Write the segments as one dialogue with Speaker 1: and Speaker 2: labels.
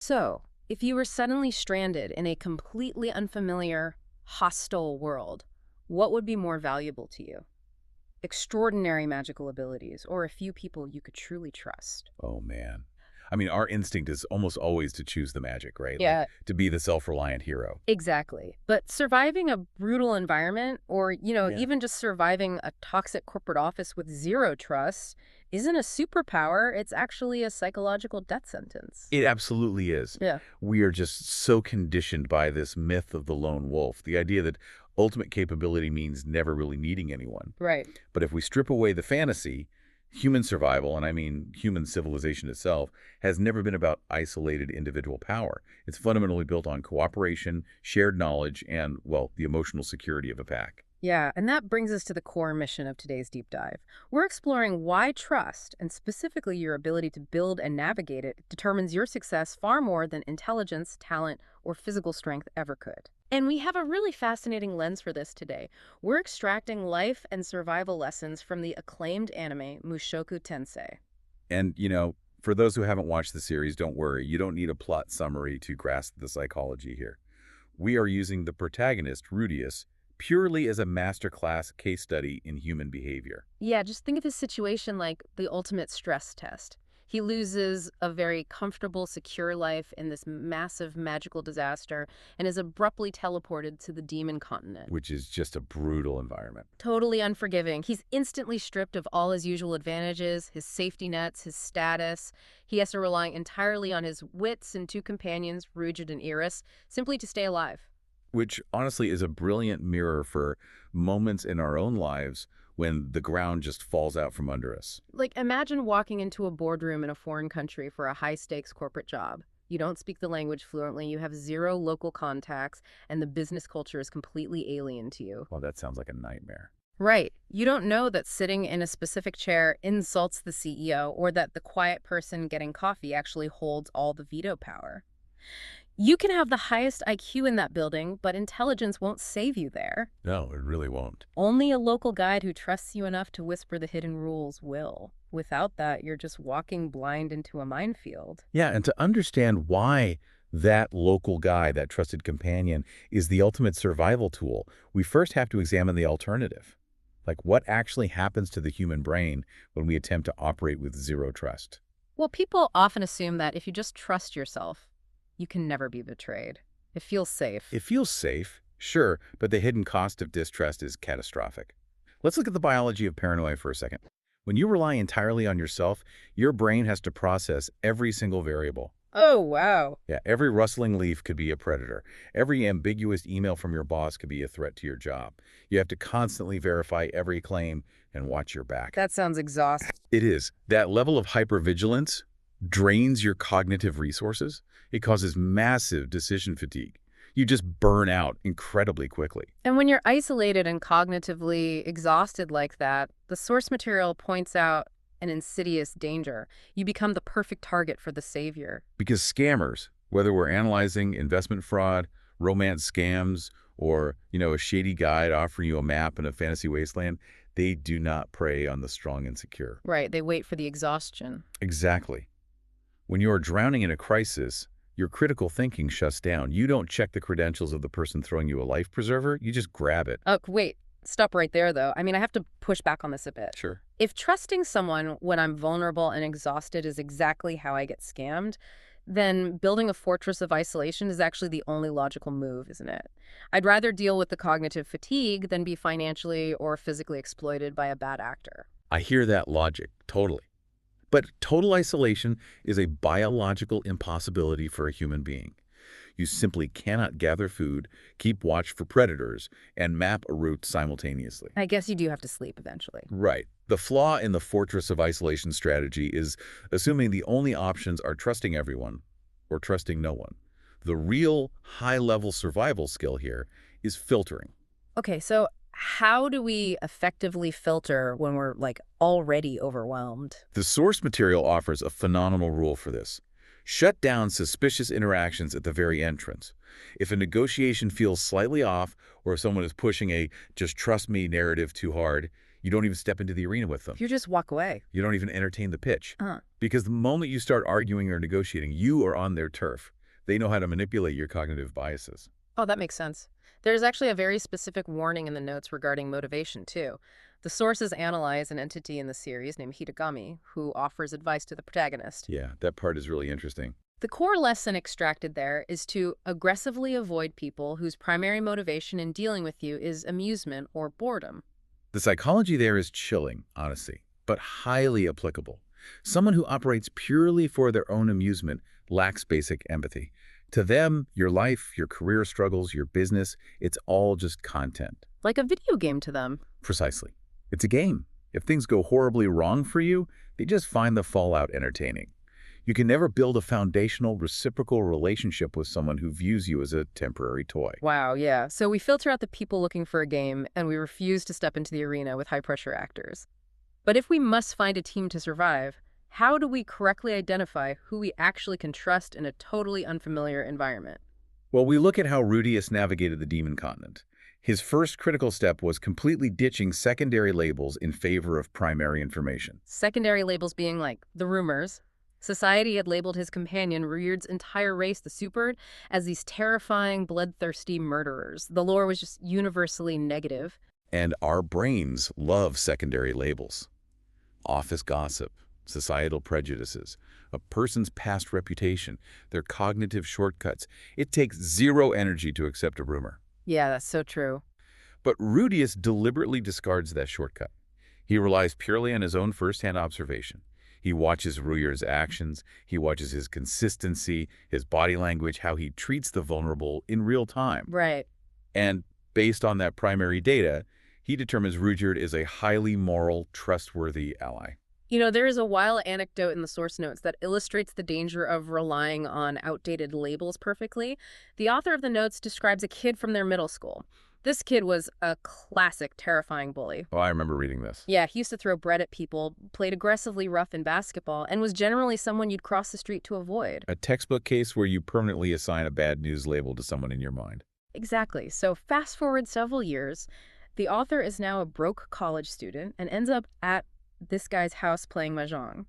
Speaker 1: So, if you were suddenly stranded in a completely unfamiliar, hostile world, what would be more valuable to you? Extraordinary magical abilities or a few people you could truly trust?
Speaker 2: Oh, man. I mean, our instinct is almost always to choose the magic, right? Like,
Speaker 1: Yeah,
Speaker 2: to be the self-reliant hero.
Speaker 1: exactly. But surviving a brutal environment or,
Speaker 2: Yeah.
Speaker 1: even just surviving a toxic corporate office with zero trust isn't a superpower. It's actually a psychological death sentence.
Speaker 2: It absolutely is.
Speaker 1: Yeah.
Speaker 2: We are just so conditioned by this myth of the lone wolf, the idea that ultimate capability means never really needing anyone.
Speaker 1: Right.
Speaker 2: But if we strip away the fantasy, human survival, and I mean human civilization itself, has never been about isolated individual power. It's fundamentally built on cooperation, shared knowledge, and, well, the emotional security of a pack.
Speaker 1: Yeah, and that brings us to the core mission of today's deep dive. We're exploring why trust, and specifically your ability to build and navigate it, determines your success far more than intelligence, talent, or physical strength ever could. And we have a really fascinating lens for this today. We're extracting life and survival lessons from the acclaimed anime Mushoku Tensei.
Speaker 2: And, for those who haven't watched the series, don't worry. You don't need a plot summary to grasp the psychology here. We are using the protagonist, Rudius, purely as a masterclass case study in human behavior.
Speaker 1: Yeah, just think of his situation like the ultimate stress test. He loses a very comfortable, secure life in this massive magical disaster and is abruptly teleported to the demon continent.
Speaker 2: Which is just a brutal environment.
Speaker 1: Totally unforgiving. He's instantly stripped of all his usual advantages, his safety nets, his status. He has to rely entirely on his wits and two companions, Rugid and Iris, simply to stay alive.
Speaker 2: Which honestly is a brilliant mirror for moments in our own lives when the ground just falls out from under us.
Speaker 1: Like, imagine walking into a boardroom in a foreign country for a high stakes corporate job. You don't speak the language fluently, you have zero local contacts, and the business culture is completely alien to you.
Speaker 2: Well, that sounds like a nightmare.
Speaker 1: Right. You don't know that sitting in a specific chair insults the CEO or that the quiet person getting coffee actually holds all the veto power. You can have the highest IQ in that building, but intelligence won't save you there.
Speaker 2: No, it really won't.
Speaker 1: Only a local guide who trusts you enough to whisper the hidden rules will. Without that, you're just walking blind into a minefield.
Speaker 2: Yeah, and to understand why that local guy, that trusted companion, is the ultimate survival tool, we first have to examine the alternative. Like, what actually happens to the human brain when we attempt to operate with zero trust?
Speaker 1: Well, people often assume that if you just trust yourself, you can never be betrayed. It feels safe.
Speaker 2: It feels safe, sure, but the hidden cost of distrust is catastrophic. Let's look at the biology of paranoia for a second. When you rely entirely on yourself, your brain has to process every single variable.
Speaker 1: Oh, wow.
Speaker 2: Yeah, every rustling leaf could be a predator. Every ambiguous email from your boss could be a threat to your job. You have to constantly verify every claim and watch your back.
Speaker 1: That sounds exhausting.
Speaker 2: It is. That level of hypervigilance drains your cognitive resources. It causes massive decision fatigue. You just burn out incredibly quickly.
Speaker 1: And when you're isolated and cognitively exhausted like that, the source material points out an insidious danger. You become the perfect target for the savior.
Speaker 2: Because scammers, whether we're analyzing investment fraud, romance scams, or, a shady guide offering you a map in a fantasy wasteland, they do not prey on the strong and secure.
Speaker 1: Right, they wait for the exhaustion.
Speaker 2: Exactly. When you are drowning in a crisis, your critical thinking shuts down. You don't check the credentials of the person throwing you a life preserver. You just grab it.
Speaker 1: Oh, wait. Stop right there, though. I mean, I have to push back on this a bit.
Speaker 2: Sure.
Speaker 1: If trusting someone when I'm vulnerable and exhausted is exactly how I get scammed, then building a fortress of isolation is actually the only logical move, isn't it? I'd rather deal with the cognitive fatigue than be financially or physically exploited by a bad actor.
Speaker 2: I hear that logic, totally. But total isolation is a biological impossibility for a human being. You simply cannot gather food, keep watch for predators, and map a route simultaneously.
Speaker 1: I guess you do have to sleep eventually.
Speaker 2: Right. The flaw in the fortress of isolation strategy is assuming the only options are trusting everyone or trusting no one. The real high-level survival skill here is filtering.
Speaker 1: Okay, so how do we effectively filter when we're already overwhelmed?
Speaker 2: The source material offers a phenomenal rule for this. Shut down suspicious interactions at the very entrance. If a negotiation feels slightly off or if someone is pushing a just trust me narrative too hard, You don't even step into the arena with them.
Speaker 1: You just walk away.
Speaker 2: You don't even entertain the pitch.
Speaker 1: Uh,
Speaker 2: Because the moment you start arguing or negotiating, you are on their turf. They know how to manipulate your cognitive biases.
Speaker 1: oh, that makes sense. There's actually a very specific warning in the notes regarding motivation, too. The sources analyze an entity in the series named Hitagami, who offers advice to the protagonist.
Speaker 2: Yeah, that part is really interesting.
Speaker 1: The core lesson extracted there is to aggressively avoid people whose primary motivation in dealing with you is amusement or boredom.
Speaker 2: The psychology there is chilling, honestly, but highly applicable. Someone who operates purely for their own amusement lacks basic empathy. To them, your life, your career struggles, your business, it's all just content.
Speaker 1: Like a video game to them.
Speaker 2: Precisely. It's a game. If things go horribly wrong for you, they just find the fallout entertaining. You can never build a foundational, reciprocal relationship with someone who views you as a temporary toy.
Speaker 1: Wow, yeah. So we filter out the people looking for a game, and we refuse to step into the arena with high-pressure actors. But if we must find a team to survive, how do we correctly identify who we actually can trust in a totally unfamiliar environment?
Speaker 2: Well, we look at how Rudius navigated the Demon Continent. His first critical step was completely ditching secondary labels in favor of primary information.
Speaker 1: Secondary labels being like the rumors. Society had labeled his companion, Rudyard's entire race, the Supered, as these terrifying, bloodthirsty murderers. The lore was just universally negative.
Speaker 2: And our brains love secondary labels. Office gossip, societal prejudices, a person's past reputation, their cognitive shortcuts. It takes zero energy to accept a rumor.
Speaker 1: Yeah, that's so true.
Speaker 2: But Rudius deliberately discards that shortcut. He relies purely on his own first-hand observation. He watches Rudyard's actions, he watches his consistency, his body language, how he treats the vulnerable in real time.
Speaker 1: Right.
Speaker 2: And based on that primary data, he determines Rudyard is a highly moral, trustworthy ally.
Speaker 1: You know, there is a wild anecdote in the source notes that illustrates the danger of relying on outdated labels perfectly. The author of the notes describes a kid from their middle school. This kid was a classic terrifying bully.
Speaker 2: Oh, I remember reading this.
Speaker 1: Yeah, he used to throw bread at people, played aggressively rough in basketball, and was generally someone you'd cross the street to avoid.
Speaker 2: A textbook case where you permanently assign a bad news label to someone in your mind.
Speaker 1: Exactly. So fast forward several years, the author is now a broke college student and ends up at this guy's house playing mahjong.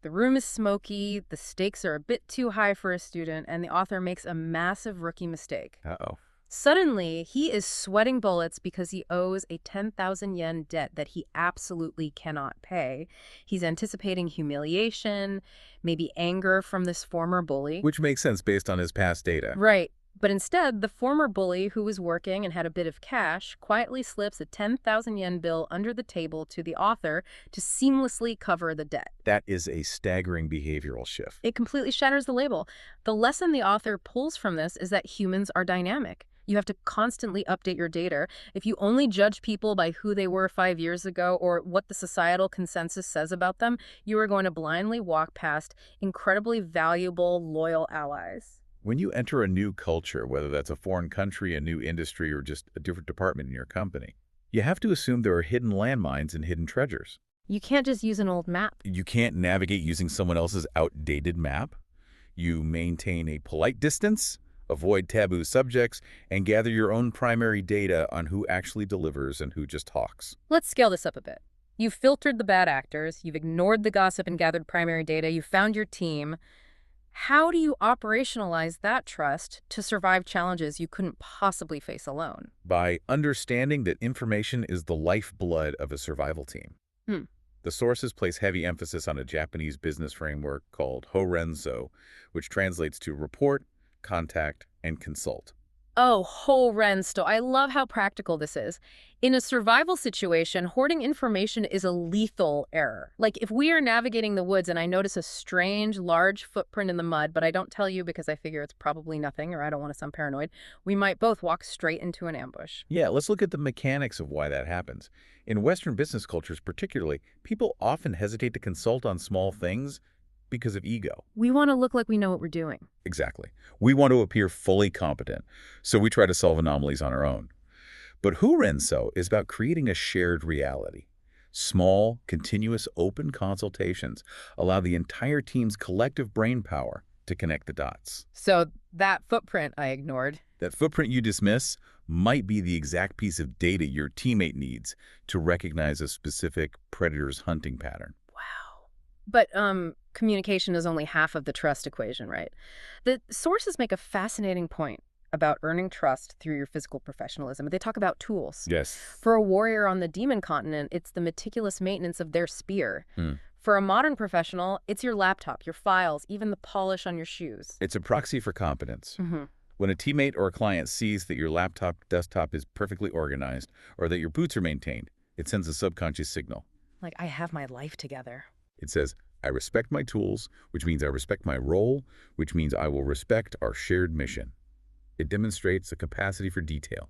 Speaker 1: The room is smoky, the stakes are a bit too high for a student, and the author makes a massive rookie mistake.
Speaker 2: Uh-oh.
Speaker 1: Suddenly, he is sweating bullets because he owes a 10,000 yen debt that he absolutely cannot pay. He's anticipating humiliation, maybe anger from this former bully.
Speaker 2: Which makes sense based on his past data.
Speaker 1: Right. But instead, the former bully, who was working and had a bit of cash, quietly slips a 10,000 yen bill under the table to the author to seamlessly cover the debt.
Speaker 2: That is a staggering behavioral shift.
Speaker 1: It completely shatters the label. The lesson the author pulls from this is that humans are dynamic. You have to constantly update your data. If you only judge people by who they were 5 years ago or what the societal consensus says about them, you are going to blindly walk past incredibly valuable, loyal allies.
Speaker 2: When you enter a new culture, whether that's a foreign country, a new industry, or just a different department in your company, you have to assume there are hidden landmines and hidden treasures.
Speaker 1: You can't just use an old map.
Speaker 2: You can't navigate using someone else's outdated map. You maintain a polite distance, avoid taboo subjects, and gather your own primary data on who actually delivers and who just talks.
Speaker 1: Let's scale this up a bit. You've filtered the bad actors, you've ignored the gossip and gathered primary data, you found your team. How do you operationalize that trust to survive challenges you couldn't possibly face alone?
Speaker 2: By understanding that information is the lifeblood of a survival team.
Speaker 1: Hmm.
Speaker 2: The sources place heavy emphasis on a Japanese business framework called Horenso, which translates to report, contact, and consult.
Speaker 1: Oh, Horensto. I love how practical this is. In a survival situation, hoarding information is a lethal error. Like if we are navigating the woods and I notice a strange, large footprint in the mud, but I don't tell you because I figure it's probably nothing or I don't want to sound paranoid, we might both walk straight into an ambush.
Speaker 2: Yeah, let's look at the mechanics of why that happens. In Western business cultures particularly, people often hesitate to consult on small things because of ego.
Speaker 1: We want to look like we know what we're doing.
Speaker 2: Exactly. We want to appear fully competent, so we try to solve anomalies on our own. But Horenso is about creating a shared reality. Small, continuous, open consultations allow the entire team's collective brain power to connect the dots.
Speaker 1: So that footprint I ignored.
Speaker 2: That footprint you dismiss, might be the exact piece of data your teammate needs to recognize a specific predator's hunting pattern.
Speaker 1: Wow. But communication is only half of the trust equation, right? The sources make a fascinating point about earning trust through your physical professionalism. They talk about tools.
Speaker 2: Yes.
Speaker 1: For a warrior on the demon continent, it's the meticulous maintenance of their spear.
Speaker 2: Hmm.
Speaker 1: For a modern professional, it's your laptop, your files, even the polish on your shoes.
Speaker 2: It's a proxy for competence.
Speaker 1: Hmm.
Speaker 2: When a teammate or a client sees that your laptop desktop is perfectly organized or that your boots are maintained, it sends a subconscious signal.
Speaker 1: Like, I have my life together.
Speaker 2: It says, I respect my tools, which means I respect my role, which means I will respect our shared mission. It demonstrates a capacity for detail.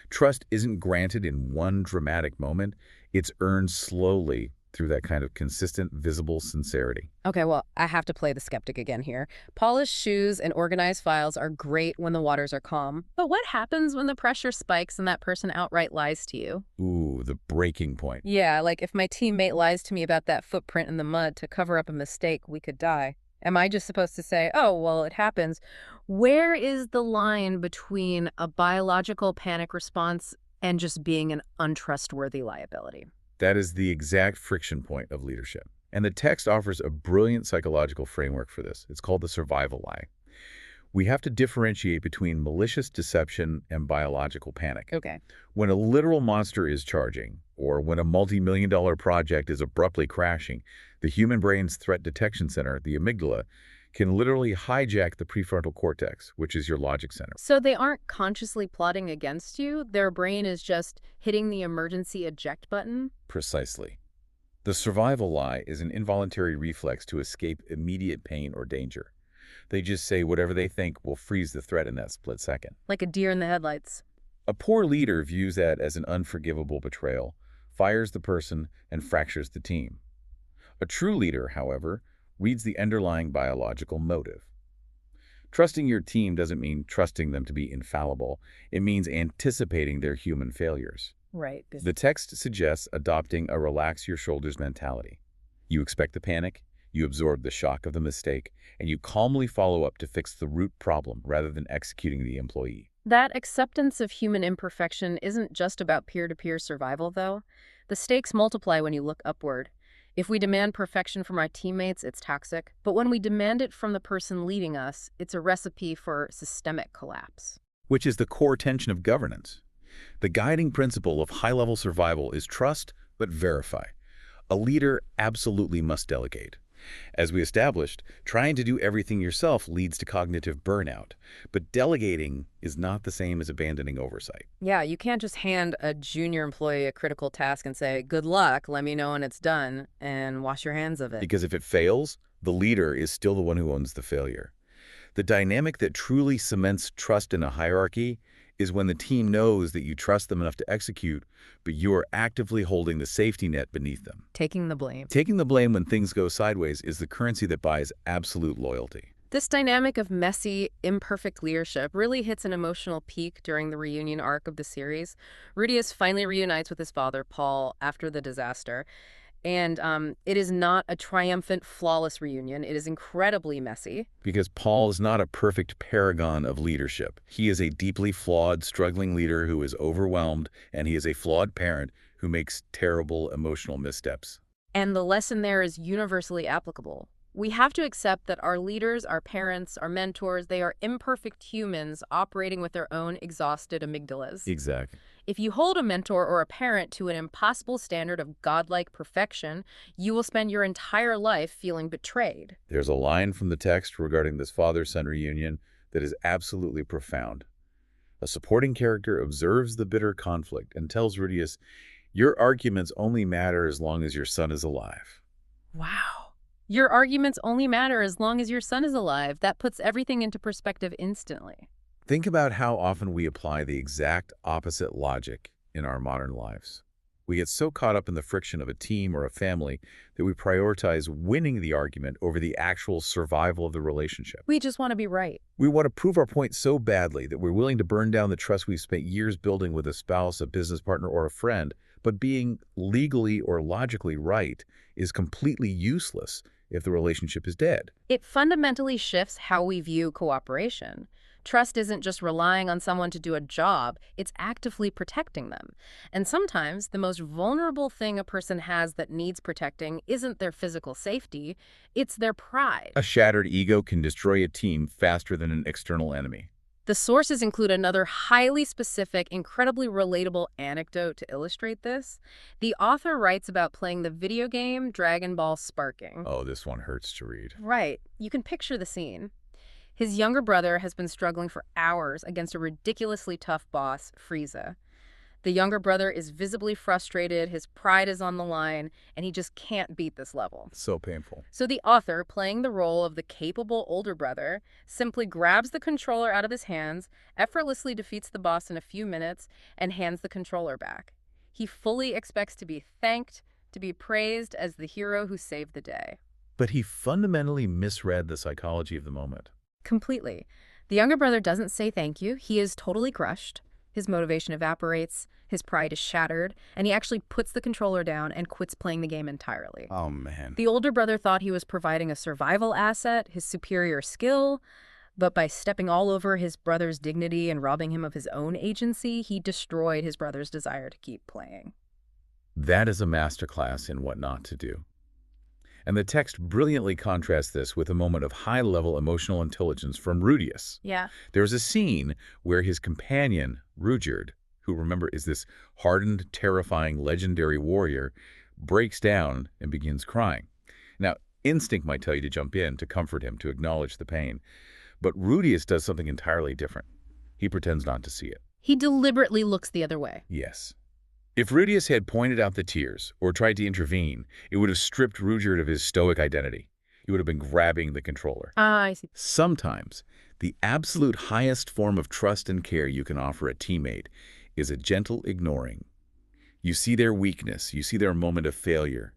Speaker 2: Trust isn't granted in one dramatic moment. It's earned slowly through that kind of consistent, visible sincerity.
Speaker 1: Okay, well, I have to play the skeptic again here. Polished shoes and organized files are great when the waters are calm. But what happens when the pressure spikes and that person outright lies to you?
Speaker 2: Ooh, the breaking point.
Speaker 1: Yeah, like if my teammate lies to me about that footprint in the mud to cover up a mistake, we could die. Am I just supposed to say, oh, well, it happens? Where is the line between a biological panic response and just being an untrustworthy liability?
Speaker 2: That is the exact friction point of leadership. And the text offers a brilliant psychological framework for this. It's called the survival lie. We have to differentiate between malicious deception and biological panic.
Speaker 1: Okay.
Speaker 2: When a literal monster is charging, or when a multi-million-dollar project is abruptly crashing, the human brain's threat detection center, the amygdala, can literally hijack the prefrontal cortex, which is your logic center.
Speaker 1: So they aren't consciously plotting against you. Their brain is just hitting the emergency eject button.
Speaker 2: Precisely. The survival lie is an involuntary reflex to escape immediate pain or danger. They just say whatever they think will freeze the threat in that split second.
Speaker 1: Like a deer in the headlights.
Speaker 2: A poor leader views that as an unforgivable betrayal, fires the person, and fractures the team. A true leader, however, reads the underlying biological motive. Trusting your team doesn't mean trusting them to be infallible. It means anticipating their human failures.
Speaker 1: Right.
Speaker 2: The text suggests adopting a relax-your-shoulders mentality. You expect the panic, you absorb the shock of the mistake, and you calmly follow up to fix the root problem rather than executing the employee.
Speaker 1: That acceptance of human imperfection isn't just about peer-to-peer survival, though. The stakes multiply when you look upward. If we demand perfection from our teammates, it's toxic. But when we demand it from the person leading us, it's a recipe for systemic collapse.
Speaker 2: Which is the core tension of governance. The guiding principle of high-level survival is trust, but verify. A leader absolutely must delegate. As we established, trying to do everything yourself leads to cognitive burnout, but delegating is not the same as abandoning oversight.
Speaker 1: Yeah, you can't just hand a junior employee a critical task and say, good luck, let me know when it's done, and wash your hands of it.
Speaker 2: Because if it fails, the leader is still the one who owns the failure. The dynamic that truly cements trust in a hierarchy is when the team knows that you trust them enough to execute, but you are actively holding the safety net beneath them.
Speaker 1: Taking the blame.
Speaker 2: Taking the blame when things go sideways is the currency that buys absolute loyalty.
Speaker 1: This dynamic of messy, imperfect leadership really hits an emotional peak during the reunion arc of the series. Rudius finally reunites with his father, Paul, after the disaster. And it is not a triumphant, flawless reunion. It is incredibly messy.
Speaker 2: Because Paul is not a perfect paragon of leadership. He is a deeply flawed, struggling leader who is overwhelmed, and he is a flawed parent who makes terrible emotional missteps.
Speaker 1: And the lesson there is universally applicable. We have to accept that our leaders, our parents, our mentors, they are imperfect humans operating with their own exhausted amygdalas.
Speaker 2: Exactly.
Speaker 1: If you hold a mentor or a parent to an impossible standard of godlike perfection, you will spend your entire life feeling betrayed.
Speaker 2: There's a line from the text regarding this father-son reunion that is absolutely profound. A supporting character observes the bitter conflict and tells Rudius, your arguments only matter as long as your son is alive.
Speaker 1: Wow. Your arguments only matter as long as your son is alive. That puts everything into perspective instantly.
Speaker 2: Think about how often we apply the exact opposite logic in our modern lives. We get so caught up in the friction of a team or a family that we prioritize winning the argument over the actual survival of the relationship.
Speaker 1: We just want to be right.
Speaker 2: We want to prove our point so badly that we're willing to burn down the trust we've spent years building with a spouse, a business partner, or a friend. But being legally or logically right is completely useless if the relationship is dead.
Speaker 1: It fundamentally shifts how we view cooperation. Trust isn't just relying on someone to do a job, it's actively protecting them. And sometimes the most vulnerable thing a person has that needs protecting isn't their physical safety, it's their pride.
Speaker 2: A shattered ego can destroy a team faster than an external enemy.
Speaker 1: The sources include another highly specific, incredibly relatable anecdote to illustrate this. The author writes about playing the video game Dragon Ball Sparking.
Speaker 2: Oh, this one hurts to read.
Speaker 1: Right, you can picture the scene. His younger brother has been struggling for hours against a ridiculously tough boss, Frieza. The younger brother is visibly frustrated, his pride is on the line, and he just can't beat this level.
Speaker 2: So painful.
Speaker 1: So the author, playing the role of the capable older brother, simply grabs the controller out of his hands, effortlessly defeats the boss in a few minutes, and hands the controller back. He fully expects to be thanked, to be praised as the hero who saved the day.
Speaker 2: But he fundamentally misread the psychology of the moment.
Speaker 1: Completely. The younger brother doesn't say thank you. He is totally crushed. His motivation evaporates, his pride is shattered, and he actually puts the controller down and quits playing the game entirely.
Speaker 2: Oh, man.
Speaker 1: The older brother thought he was providing a survival asset, his superior skill, but by stepping all over his brother's dignity and robbing him of his own agency, he destroyed his brother's desire to keep playing.
Speaker 2: That is a masterclass in what not to do. And the text brilliantly contrasts this with a moment of high-level emotional intelligence from Rudius.
Speaker 1: Yeah.
Speaker 2: There's a scene where his companion, Rudyard, who remember is this hardened, terrifying, legendary warrior, breaks down and begins crying. Now, instinct might tell you to jump in, to comfort him, to acknowledge the pain. But Rudius does something entirely different. He pretends not to see it.
Speaker 1: He deliberately looks the other way.
Speaker 2: Yes. If Rudius had pointed out the tears or tried to intervene, it would have stripped Rudyard of his stoic identity. He would have been grabbing the controller.
Speaker 1: Ah, I see.
Speaker 2: Sometimes, the absolute highest form of trust and care you can offer a teammate is a gentle ignoring. You see their weakness, you see their moment of failure,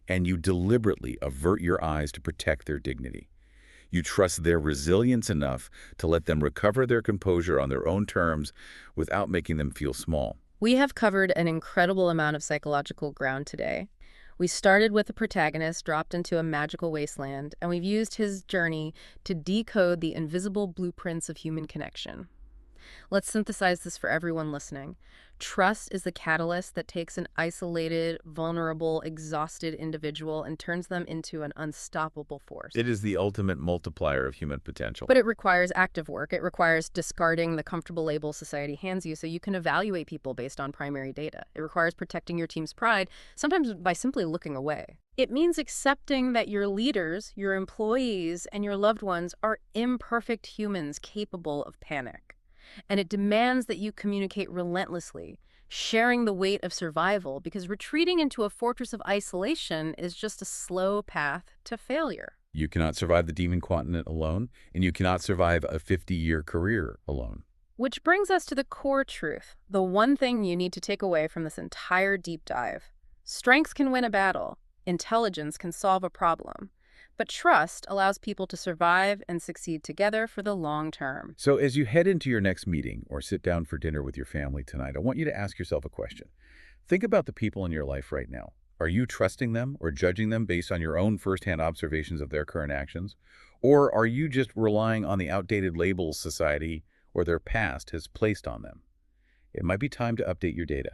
Speaker 2: and you deliberately avert your eyes to protect their dignity. You trust their resilience enough to let them recover their composure on their own terms without making them feel small.
Speaker 1: We have covered an incredible amount of psychological ground today. We started with the protagonist dropped into a magical wasteland, and we've used his journey to decode the invisible blueprints of human connection. Let's synthesize this for everyone listening. Trust is the catalyst that takes an isolated, vulnerable, exhausted individual and turns them into an unstoppable force.
Speaker 2: It is the ultimate multiplier of human potential.
Speaker 1: But it requires active work. It requires discarding the comfortable labels society hands you so you can evaluate people based on primary data. It requires protecting your team's pride, sometimes by simply looking away. It means accepting that your leaders, your employees, and your loved ones are imperfect humans capable of panic. And it demands that you communicate relentlessly, sharing the weight of survival, because retreating into a fortress of isolation is just a slow path to failure.
Speaker 2: You cannot survive the demon continent alone, and you cannot survive a 50-year career alone.
Speaker 1: Which brings us to the core truth, the one thing you need to take away from this entire deep dive. Strength can win a battle. Intelligence can solve a problem. But trust allows people to survive and succeed together for the long term.
Speaker 2: So as you head into your next meeting or sit down for dinner with your family tonight, I want you to ask yourself a question. Think about the people in your life right now. Are you trusting them or judging them based on your own firsthand observations of their current actions? Or are you just relying on the outdated labels society or their past has placed on them? It might be time to update your data.